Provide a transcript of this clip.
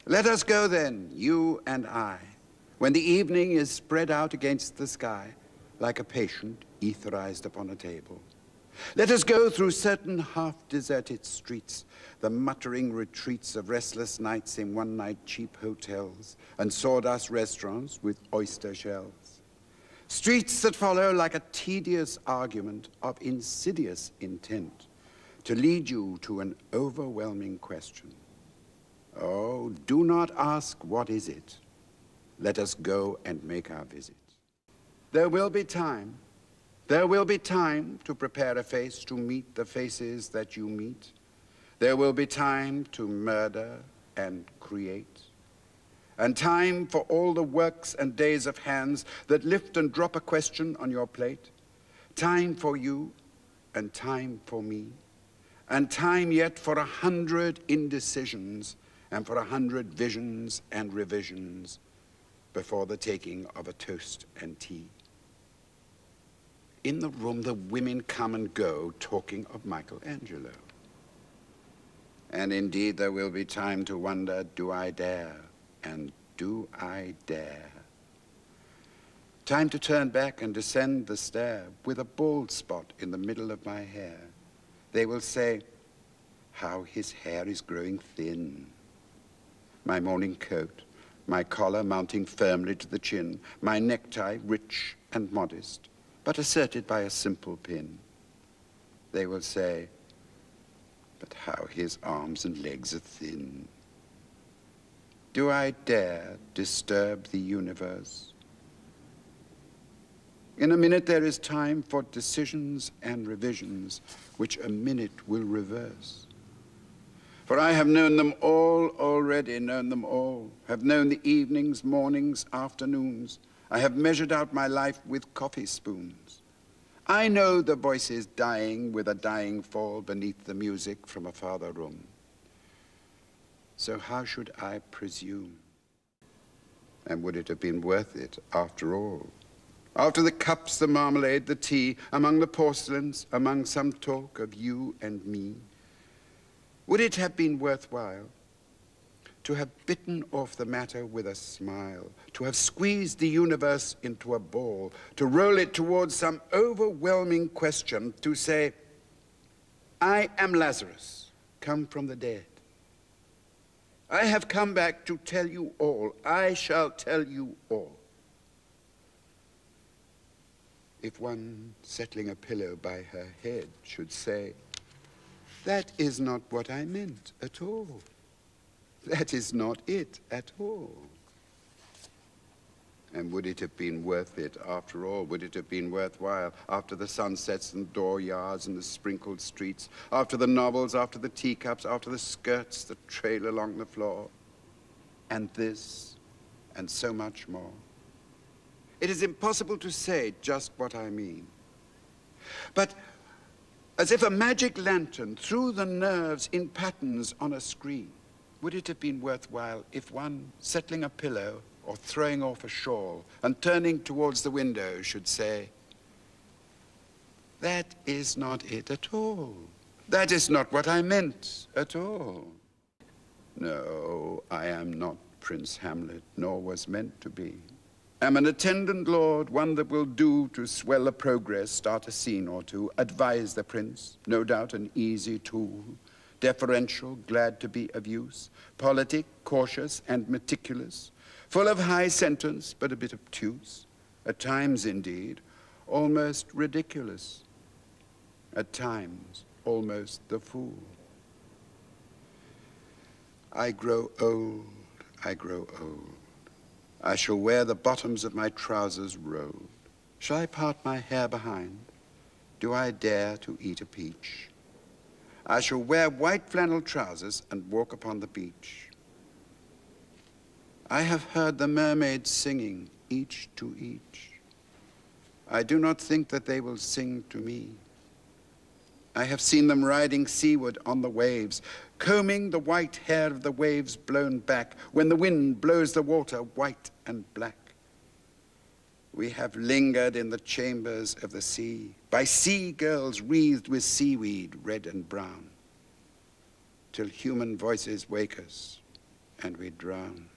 Let us go then, you and I, when the evening is spread out against the sky, like a patient etherized upon a table. Let us go through certain half-deserted streets, the muttering retreats of restless nights in one-night cheap hotels and sawdust restaurants with oyster-shells. Streets that follow like a tedious argument of insidious intent to lead you to an overwhelming question. Oh, do not ask what is it. Let us go and make our visit. There will be time. There will be time to prepare a face to meet the faces that you meet. There will be time to murder and create. And time for all the works and days of hands that lift and drop a question on your plate. Time for you and time for me. And time yet for 100 indecisions and for 100 visions and revisions before the taking of a toast and tea. In the room, the women come and go, talking of Michelangelo. And indeed, there will be time to wonder, do I dare? And do I dare? Time to turn back and descend the stair with a bald spot in the middle of my hair. They will say, how his hair is growing thin. My morning coat, my collar mounting firmly to the chin, my necktie rich and modest, but asserted by a simple pin. They will say, but how his arms and legs are thin. Do I dare disturb the universe? In a minute there is time for decisions and revisions, which a minute will reverse. For I have known them all already, known them all, have known the evenings, mornings, afternoons. I have measured out my life with coffee spoons. I know the voices dying with a dying fall beneath the music from a farther room. So how should I presume? And would it have been worth it after all? After the cups, the marmalade, the tea, among the porcelains, among some talk of you and me, would it have been worthwhile to have bitten off the matter with a smile, to have squeezed the universe into a ball, to roll it towards some overwhelming question, to say, I am Lazarus, come from the dead. I have come back to tell you all. I shall tell you all. If one settling a pillow by her head should say, that is not what I meant at all. That is not it at all. And would it have been worth it after all? Would it have been worthwhile after the sunsets and dooryards and the sprinkled streets, after the novels, after the teacups, after the skirts that trail along the floor? And this, and so much more. It is impossible to say just what I mean. But as if a magic lantern threw the nerves in patterns on a screen, would it have been worthwhile if one, settling a pillow or throwing off a shawl and turning towards the window should say, that is not it at all. That is not what I meant at all. No, I am not Prince Hamlet, nor was meant to be. Am an attendant lord, one that will do to swell a progress, start a scene or two, advise the prince, no doubt an easy tool, deferential, glad to be of use, politic, cautious, and meticulous, full of high sentence, but a bit obtuse, at times, indeed, almost ridiculous, at times, almost the fool. I grow old, I grow old. I shall wear the bottoms of my trousers rolled. Shall I part my hair behind? Do I dare to eat a peach? I shall wear white flannel trousers and walk upon the beach. I have heard the mermaids singing, each to each. I do not think that they will sing to me. I have seen them riding seaward on the waves, combing the white hair of the waves blown back when the wind blows the water white and black. We have lingered in the chambers of the sea, by sea girls wreathed with seaweed, red and brown, till human voices wake us, and we drown.